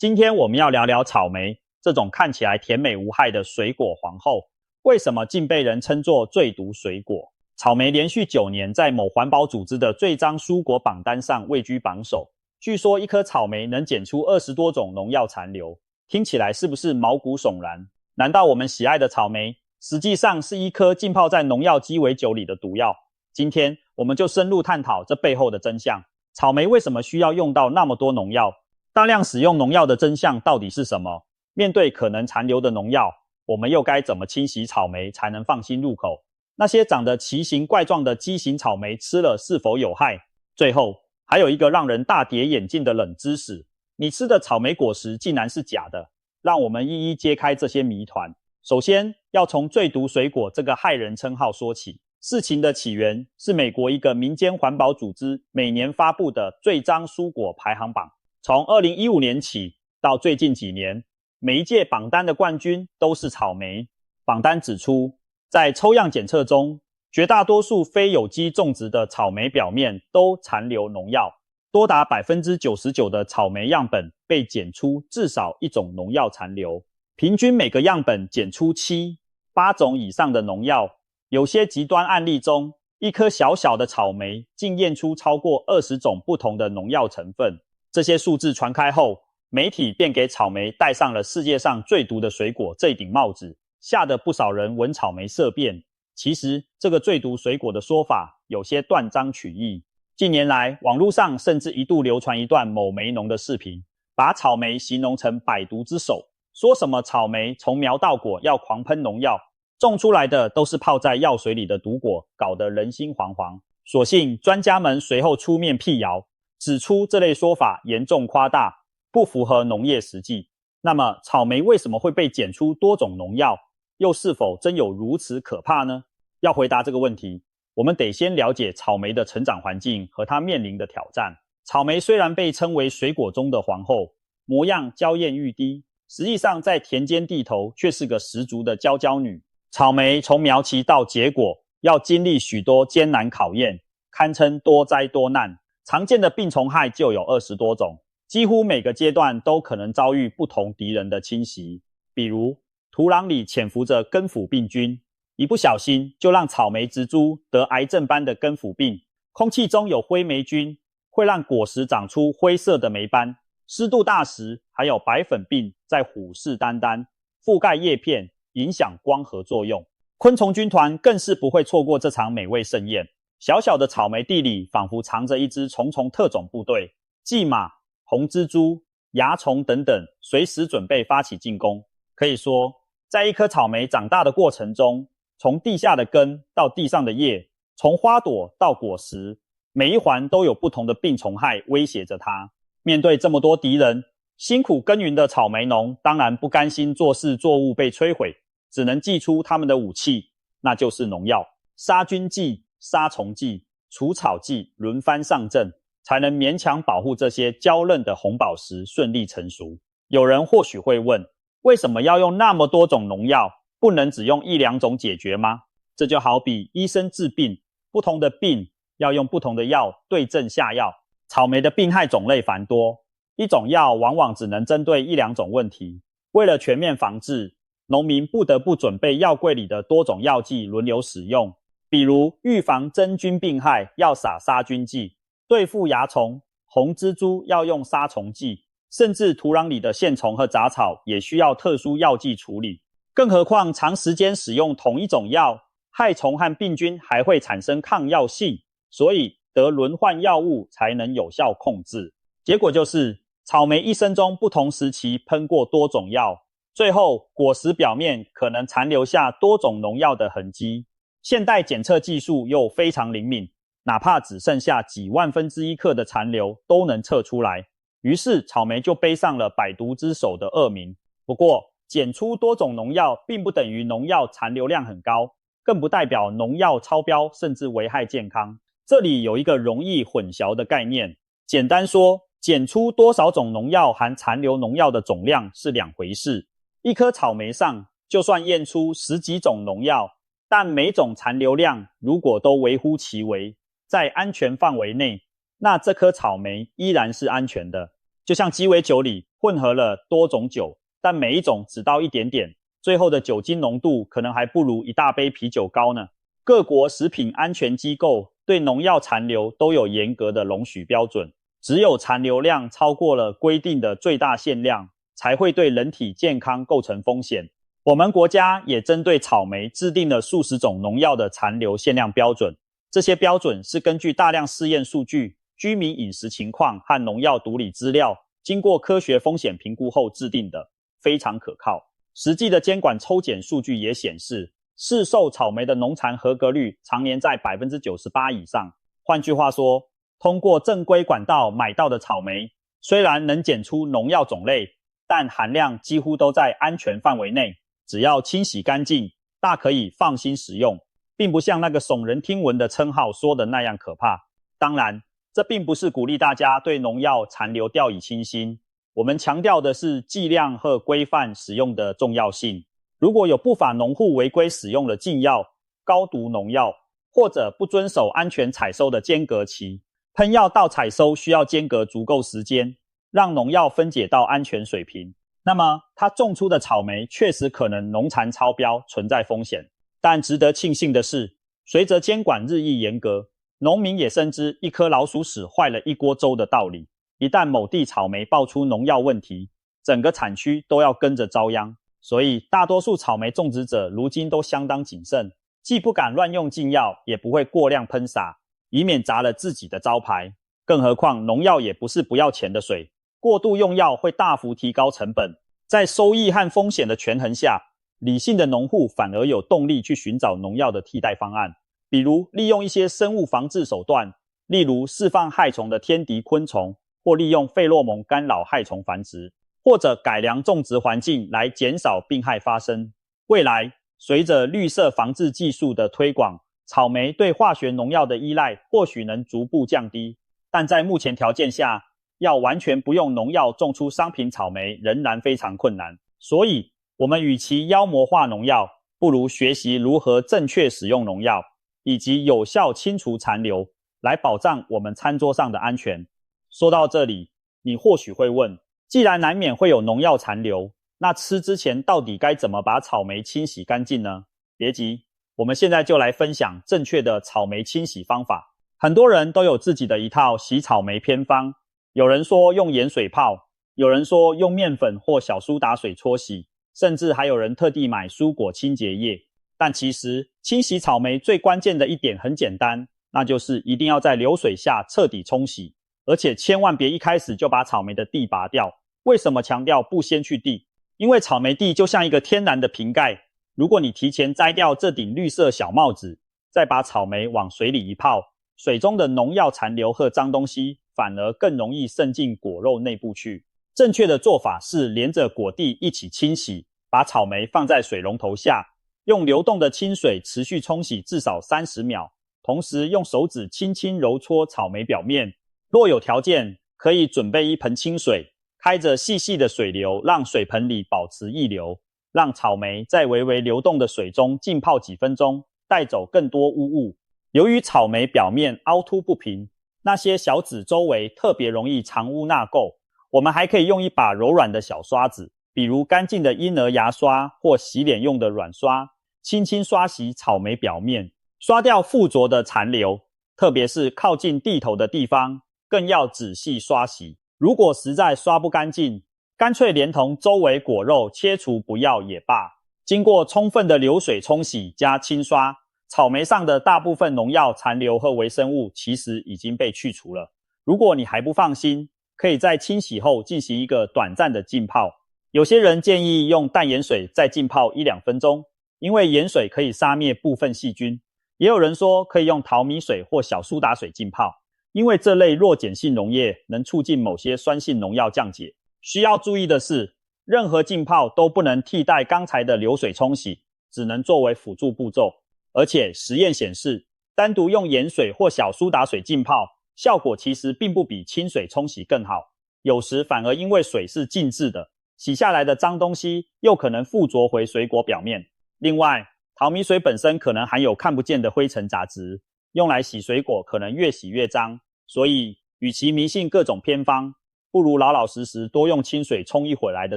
今天我们要聊聊草莓，这种看起来甜美无害的水果皇后，为什么竟被人称作最毒水果？草莓连续9年在某环保组织的最脏蔬果榜单上位居榜首。据说一颗草莓能检出20多种农药残留，听起来是不是毛骨悚然？难道我们喜爱的草莓，实际上是一颗浸泡在农药鸡尾酒里的毒药？今天我们就深入探讨这背后的真相。草莓为什么需要用到那么多农药？大量使用农药的真相到底是什么？面对可能残留的农药，我们又该怎么清洗草莓才能放心入口？那些长得奇形怪状的畸形草莓吃了是否有害？最后还有一个让人大跌眼镜的冷知识，你吃的草莓果实竟然是假的。让我们一一揭开这些谜团。首先要从最毒水果这个害人称号说起。事情的起源是美国一个民间环保组织每年发布的最脏蔬果排行榜。从2015年起到最近几年，每一届榜单的冠军都是草莓。榜单指出，在抽样检测中，绝大多数非有机种植的草莓表面都残留农药，多达 99% 的草莓样本被检出至少一种农药残留，平均每个样本检出7、8种以上的农药。有些极端案例中，一颗小小的草莓竟验出超过20种不同的农药成分。这些数字传开后，媒体便给草莓戴上了世界上最毒的水果这顶帽子，吓得不少人闻草莓色变。其实这个最毒水果的说法有些断章取义。近年来，网络上甚至一度流传一段某莓农的视频，把草莓形容成百毒之首，说什么草莓从苗到果要狂喷农药，种出来的都是泡在药水里的毒果，搞得人心惶惶。所幸专家们随后出面辟谣，指出这类说法严重夸大，不符合农业实际。那么草莓为什么会被检出多种农药，又是否真有如此可怕呢？要回答这个问题，我们得先了解草莓的成长环境和它面临的挑战。草莓虽然被称为水果中的皇后，模样娇艳欲滴，实际上在田间地头却是个十足的娇娇女。草莓从苗期到结果，要经历许多艰难考验，堪称多灾多难。常见的病虫害就有20多种，几乎每个阶段都可能遭遇不同敌人的侵袭。比如土壤里潜伏着根腐病菌，一不小心就让草莓植株得癌症般的根腐病。空气中有灰霉菌，会让果实长出灰色的霉斑。湿度大时，还有白粉病在虎视眈眈，覆盖叶片，影响光合作用。昆虫军团更是不会错过这场美味盛宴。小小的草莓地里仿佛藏着一支重重特种部队，蓟马、红蜘蛛、蚜虫等等随时准备发起进攻。可以说，在一颗草莓长大的过程中，从地下的根到地上的叶，从花朵到果实，每一环都有不同的病虫害威胁着它。面对这么多敌人，辛苦耕耘的草莓农当然不甘心作事作物被摧毁，只能祭出他们的武器，那就是农药。杀菌剂、杀虫剂、除草剂轮番上阵，才能勉强保护这些娇嫩的红宝石顺利成熟。有人或许会问，为什么要用那么多种农药？不能只用1、2种解决吗？这就好比医生治病，不同的病要用不同的药对症下药。草莓的病害种类繁多，一种药往往只能针对1、2种问题。为了全面防治，农民不得不准备药柜里的多种药剂轮流使用。比如预防真菌病害要撒杀菌剂，对付蚜虫、红蜘蛛要用杀虫剂，甚至土壤里的线虫和杂草也需要特殊药剂处理。更何况长时间使用同一种药，害虫和病菌还会产生抗药性，所以得轮换药物才能有效控制。结果就是草莓一生中不同时期喷过多种药，最后果实表面可能残留下多种农药的痕迹。现代检测技术又非常灵敏，哪怕只剩下几万分之一克的残留都能测出来。于是草莓就背上了百毒之首的恶名。不过检出多种农药并不等于农药残留量很高，更不代表农药超标甚至危害健康。这里有一个容易混淆的概念，简单说，检出多少种农药含残留农药的总量是两回事。一颗草莓上就算验出10几种农药，但每种残留量如果都微乎其微，在安全范围内，那这颗草莓依然是安全的。就像鸡尾酒里混合了多种酒，但每一种只倒一点点，最后的酒精浓度可能还不如一大杯啤酒高呢。各国食品安全机构对农药残留都有严格的容许标准，只有残留量超过了规定的最大限量，才会对人体健康构成风险。我们国家也针对草莓制定了数十种农药的残留限量标准，这些标准是根据大量试验数据、居民饮食情况和农药毒理资料，经过科学风险评估后制定的，非常可靠。实际的监管抽检数据也显示，市售草莓的农残合格率常年在 98% 以上。换句话说，通过正规管道买到的草莓，虽然能检出农药种类，但含量几乎都在安全范围内，只要清洗干净，大可以放心食用，并不像那个耸人听闻的称号说的那样可怕。当然，这并不是鼓励大家对农药残留掉以轻心，我们强调的是剂量和规范使用的重要性。如果有不法农户违规使用了禁药、高毒农药，或者不遵守安全采收的间隔期，喷药到采收需要间隔足够时间，让农药分解到安全水平，那么它种出的草莓确实可能农残超标，存在风险。但值得庆幸的是，随着监管日益严格，农民也深知一颗老鼠屎坏了一锅粥的道理。一旦某地草莓爆出农药问题，整个产区都要跟着遭殃。所以大多数草莓种植者如今都相当谨慎，既不敢乱用禁药，也不会过量喷洒，以免砸了自己的招牌。更何况农药也不是不要钱的水，过度用药会大幅提高成本。在收益和风险的权衡下，理性的农户反而有动力去寻找农药的替代方案，比如利用一些生物防治手段，例如释放害虫的天敌昆虫，或利用费洛蒙干扰害虫繁殖，或者改良种植环境来减少病害发生。未来，随着绿色防治技术的推广，草莓对化学农药的依赖或许能逐步降低，但在目前条件下，要完全不用农药种出商品草莓仍然非常困难。所以，我们与其妖魔化农药，不如学习如何正确使用农药，以及有效清除残留，来保障我们餐桌上的安全。说到这里，你或许会问，既然难免会有农药残留，那吃之前到底该怎么把草莓清洗干净呢？别急，我们现在就来分享正确的草莓清洗方法。很多人都有自己的一套洗草莓偏方，有人说用盐水泡，有人说用面粉或小苏打水搓洗，甚至还有人特地买蔬果清洁液。但其实清洗草莓最关键的一点很简单，那就是一定要在流水下彻底冲洗，而且千万别一开始就把草莓的蒂拔掉。为什么强调不先去蒂？因为草莓蒂就像一个天然的瓶盖，如果你提前摘掉这顶绿色小帽子，再把草莓往水里一泡，水中的农药残留和脏东西反而更容易渗进果肉内部去。正确的做法是连着果蒂一起清洗，把草莓放在水龙头下，用流动的清水持续冲洗至少30秒，同时用手指轻轻揉搓草莓表面。若有条件，可以准备一盆清水，开着细细的水流，让水盆里保持溢流，让草莓在微微流动的水中浸泡几分钟，带走更多污物。由于草莓表面凹凸不平，那些小籽周围特别容易藏污纳垢，我们还可以用一把柔软的小刷子，比如干净的婴儿牙刷或洗脸用的软刷，轻轻刷洗草莓表面，刷掉附着的残留，特别是靠近蒂头的地方，更要仔细刷洗。如果实在刷不干净，干脆连同周围果肉切除不要也罢。经过充分的流水冲洗加清刷，草莓上的大部分农药残留和微生物其实已经被去除了。如果你还不放心，可以在清洗后进行一个短暂的浸泡。有些人建议用淡盐水再浸泡1-2分钟，因为盐水可以杀灭部分细菌。也有人说可以用淘米水或小苏打水浸泡，因为这类弱碱性溶液能促进某些酸性农药降解。需要注意的是，任何浸泡都不能替代刚才的流水冲洗，只能作为辅助步骤。而且实验显示，单独用盐水或小苏打水浸泡，效果其实并不比清水冲洗更好，有时反而因为水是静置的，洗下来的脏东西又可能附着回水果表面。另外，淘米水本身可能含有看不见的灰尘杂质，用来洗水果可能越洗越脏，所以与其迷信各种偏方，不如老老实实多用清水冲一会来的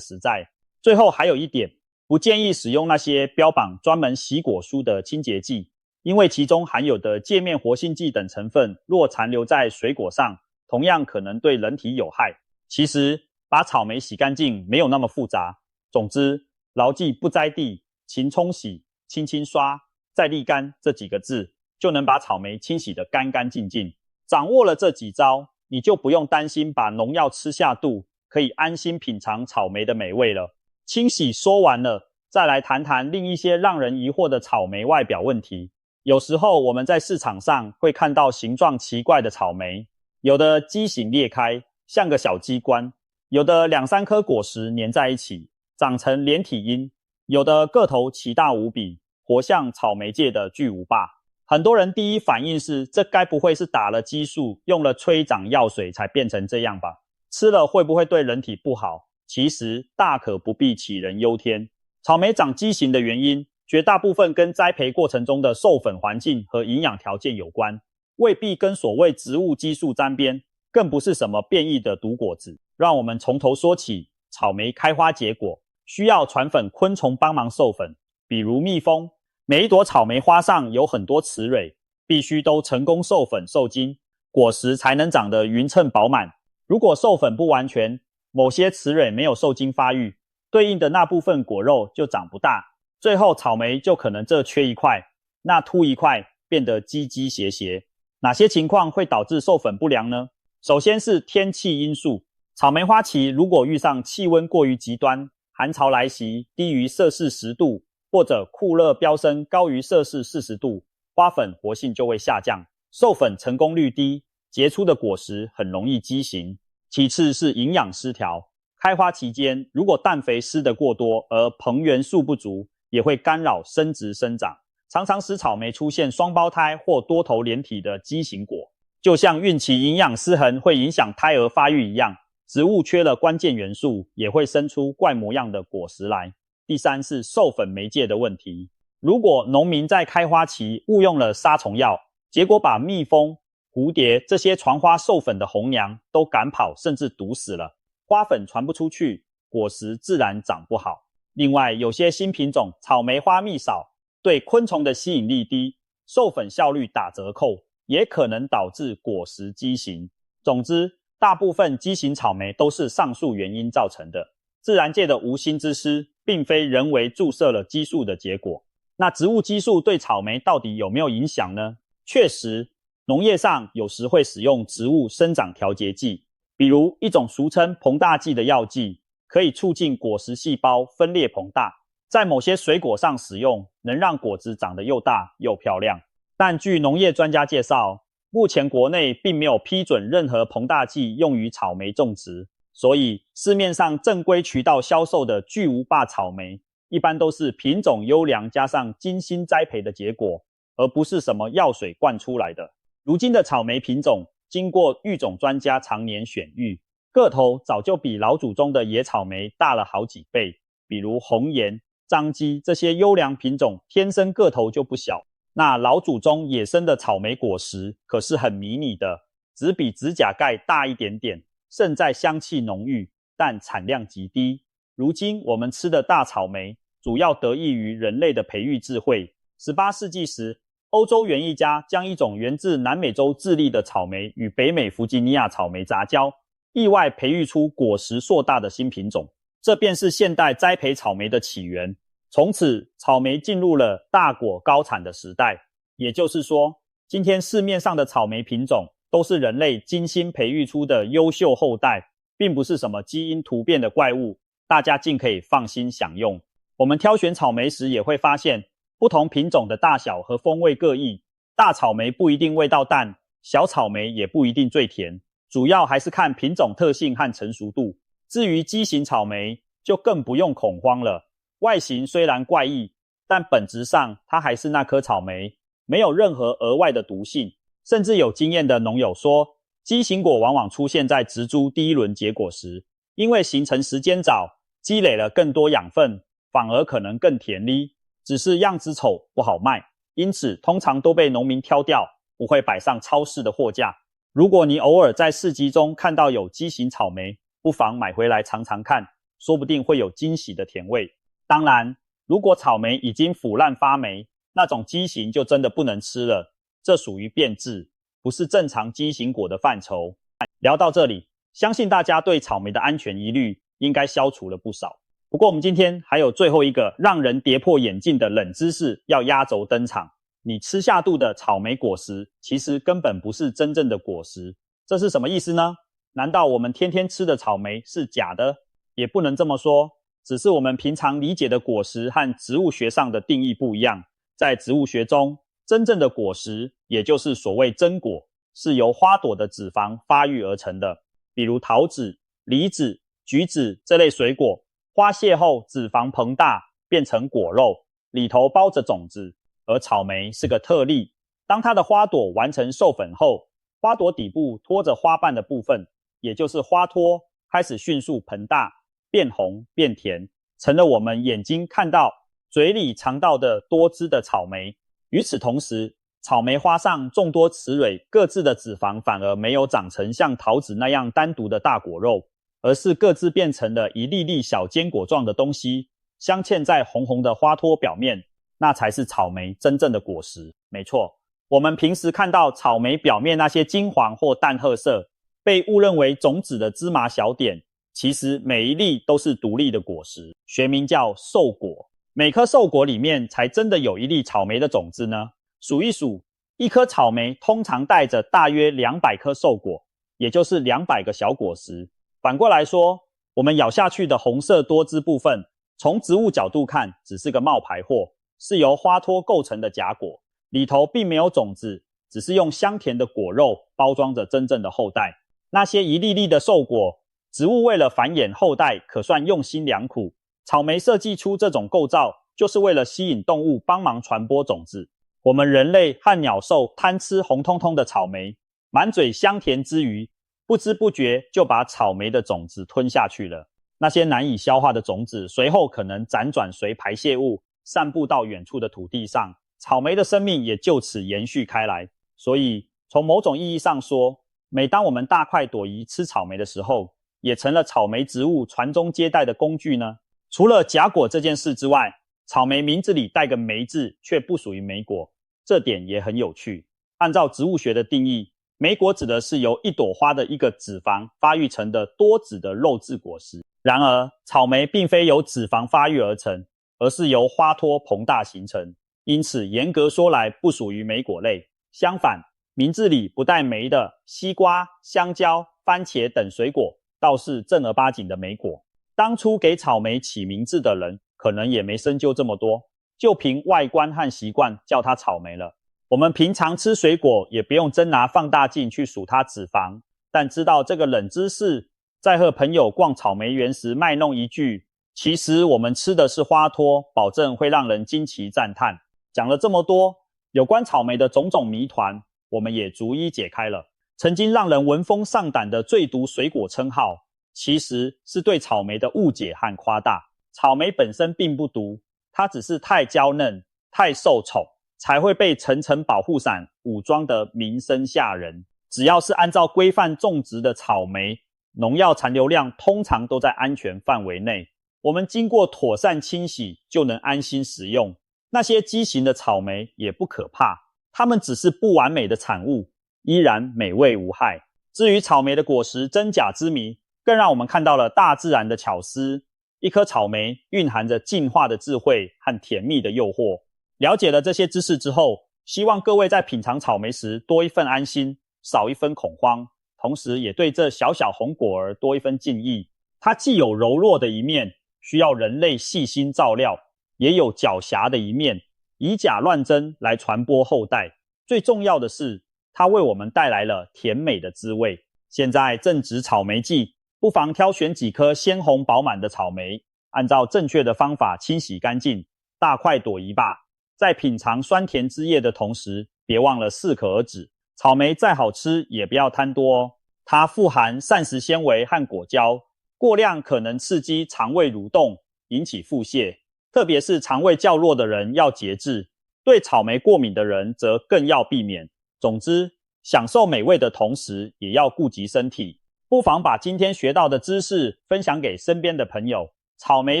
实在。最后还有一点，不建议使用那些标榜专门洗果蔬的清洁剂，因为其中含有的界面活性剂等成分若残留在水果上，同样可能对人体有害。其实把草莓洗干净没有那么复杂，总之牢记不摘地、勤冲洗、轻轻刷、再沥干这几个字，就能把草莓清洗得干干净净。掌握了这几招，你就不用担心把农药吃下肚，可以安心品尝草莓的美味了。清洗说完了，再来谈谈另一些让人疑惑的草莓外表问题。有时候我们在市场上会看到形状奇怪的草莓，有的畸形裂开，像个小鸡冠，有的2-3颗果实粘在一起，长成连体婴，有的个头奇大无比，活像草莓界的巨无霸。很多人第一反应是，这该不会是打了激素，用了催长药水才变成这样吧？吃了会不会对人体不好？其实大可不必杞人忧天。草莓长畸形的原因，绝大部分跟栽培过程中的授粉环境和营养条件有关，未必跟所谓植物激素沾边，更不是什么变异的毒果子。让我们从头说起，草莓开花结果需要传粉昆虫帮忙授粉，比如蜜蜂。每一朵草莓花上有很多雌蕊，必须都成功授粉受精，果实才能长得匀称饱满。如果授粉不完全，某些雌蕊没有受精发育，对应的那部分果肉就长不大，最后草莓就可能这缺一块，那凸一块，变得叽叽斜斜。哪些情况会导致授粉不良呢？首先是天气因素，草莓花期如果遇上气温过于极端，寒潮来袭，低于摄氏10度，或者酷热飙升高于摄氏40度，花粉活性就会下降，授粉成功率低，结出的果实很容易畸形。其次是营养失调，开花期间如果氮肥施得过多，而硼元素不足，也会干扰生殖生长，常常使草莓出现双胞胎或多头连体的畸形果。就像孕期营养失衡会影响胎儿发育一样，植物缺了关键元素，也会生出怪模样的果实来。第三是授粉媒介的问题，如果农民在开花期误用了杀虫药，结果把蜜蜂、蝴蝶这些传花授粉的红娘都赶跑甚至毒死了，花粉传不出去，果实自然长不好。另外有些新品种草莓花蜜少，对昆虫的吸引力低，授粉效率打折扣，也可能导致果实畸形。总之大部分畸形草莓都是上述原因造成的，自然界的无心之失，并非人为注射了激素的结果。那植物激素对草莓到底有没有影响呢？确实，农业上有时会使用植物生长调节剂，比如一种俗称膨大剂的药剂，可以促进果实细胞分裂膨大，在某些水果上使用，能让果子长得又大又漂亮。但据农业专家介绍，目前国内并没有批准任何膨大剂用于草莓种植，所以市面上正规渠道销售的巨无霸草莓，一般都是品种优良加上精心栽培的结果，而不是什么药水灌出来的。如今的草莓品种经过育种专家常年选育，个头早就比老祖宗的野草莓大了好几倍，比如红颜、张基这些优良品种天生个头就不小。那老祖宗野生的草莓果实可是很迷你的，只比指甲盖大一点点，胜在香气浓郁，但产量极低。如今我们吃的大草莓主要得益于人类的培育智慧。18世纪时，欧洲园艺家将一种源自南美洲智利的草莓与北美弗吉尼亚草莓杂交，意外培育出果实硕大的新品种，这便是现代栽培草莓的起源。从此草莓进入了大果高产的时代。也就是说，今天市面上的草莓品种都是人类精心培育出的优秀后代，并不是什么基因突变的怪物，大家尽可以放心享用。我们挑选草莓时也会发现，不同品种的大小和风味各异，大草莓不一定味道淡，小草莓也不一定最甜，主要还是看品种特性和成熟度。至于畸形草莓，就更不用恐慌了。外形虽然怪异，但本质上它还是那颗草莓，没有任何额外的毒性。甚至有经验的农友说，畸形果往往出现在植株第一轮结果时，因为形成时间早，积累了更多养分，反而可能更甜哩，只是样子丑不好卖，因此通常都被农民挑掉，不会摆上超市的货架。如果你偶尔在市集中看到有畸形草莓，不妨买回来尝尝看，说不定会有惊喜的甜味。当然，如果草莓已经腐烂发霉，那种畸形就真的不能吃了，这属于变质，不是正常畸形果的范畴。聊到这里，相信大家对草莓的安全疑虑应该消除了不少。不过我们今天还有最后一个让人跌破眼镜的冷知识要压轴登场，你吃下肚的草莓果实其实根本不是真正的果实，这是什么意思呢？难道我们天天吃的草莓是假的？也不能这么说，只是我们平常理解的果实和植物学上的定义不一样。在植物学中，真正的果实，也就是所谓真果，是由花朵的脂肪发育而成的。比如桃子、梨子、橘子这类水果，花谢后脂肪膨大，变成果肉，里头包着种子。而草莓是个特例，当它的花朵完成授粉后，花朵底部托着花瓣的部分，也就是花托，开始迅速膨大，变红变甜，成了我们眼睛看到、嘴里尝到的多汁的草莓。与此同时，草莓花上众多雌蕊各自的脂肪反而没有长成像桃子那样单独的大果肉，而是各自变成了一粒粒小坚果状的东西，镶嵌在红红的花托表面，那才是草莓真正的果实。没错，我们平时看到草莓表面那些金黄或淡褐色，被误认为种子的芝麻小点，其实每一粒都是独立的果实，学名叫授果。每颗授果里面才真的有一粒草莓的种子呢。数一数，一颗草莓通常带着大约200颗授果，也就是200个小果实。反过来说，我们咬下去的红色多汁部分，从植物角度看只是个冒牌货，是由花托构成的假果，里头并没有种子，只是用香甜的果肉包装着真正的后代。那些一粒粒的授果，植物为了繁衍后代可算用心良苦，草莓设计出这种构造，就是为了吸引动物帮忙传播种子。我们人类和鸟兽贪吃红彤彤的草莓，满嘴香甜之余，不知不觉就把草莓的种子吞下去了。那些难以消化的种子，随后可能辗转随排泄物散布到远处的土地上，草莓的生命也就此延续开来。所以，从某种意义上说，每当我们大快朵颐吃草莓的时候，也成了草莓植物传宗接代的工具呢。除了假果这件事之外，草莓名字里带个莓字，却不属于莓果，这点也很有趣。按照植物学的定义，莓果指的是由一朵花的一个脂肪发育成的多子的肉质果实。然而，草莓并非由脂肪发育而成，而是由花托膨大形成，因此严格说来不属于莓果类。相反，名字里不带莓的西瓜、香蕉、番茄等水果，倒是正儿八经的莓果。当初给草莓起名字的人，可能也没深究这么多，就凭外观和习惯叫它草莓了。我们平常吃水果也不用真拿放大镜去数它脂肪，但知道这个冷知识，在和朋友逛草莓园时卖弄一句，其实我们吃的是花托，保证会让人惊奇赞叹。讲了这么多，有关草莓的种种谜团，我们也逐一解开了。曾经让人闻风丧胆的最毒水果称号，其实是对草莓的误解和夸大。草莓本身并不毒，它只是太娇嫩、太受宠，才会被层层保护伞武装得名声吓人。只要是按照规范种植的草莓，农药残留量通常都在安全范围内，我们经过妥善清洗就能安心食用。那些畸形的草莓也不可怕，它们只是不完美的产物，依然美味无害。至于草莓的果实真假之谜，更让我们看到了大自然的巧思。一颗草莓蕴含着进化的智慧和甜蜜的诱惑。了解了这些知识之后，希望各位在品尝草莓时多一份安心，少一分恐慌，同时也对这小小红果儿多一分敬意。它既有柔弱的一面，需要人类细心照料，也有狡黠的一面，以假乱真来传播后代。最重要的是，它为我们带来了甜美的滋味。现在正值草莓季，不妨挑选几颗鲜红饱满的草莓，按照正确的方法清洗干净，大快朵颐吧。在品尝酸甜之液的同时，别忘了适可而止。草莓再好吃也不要贪多哦，它富含膳食纤维和果胶，过量可能刺激肠胃蠕动，引起腹泻。特别是肠胃较弱的人要节制，对草莓过敏的人则更要避免。总之，享受美味的同时，也要顾及身体。不妨把今天学到的知识分享给身边的朋友。草莓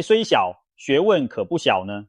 虽小，学问可不小呢。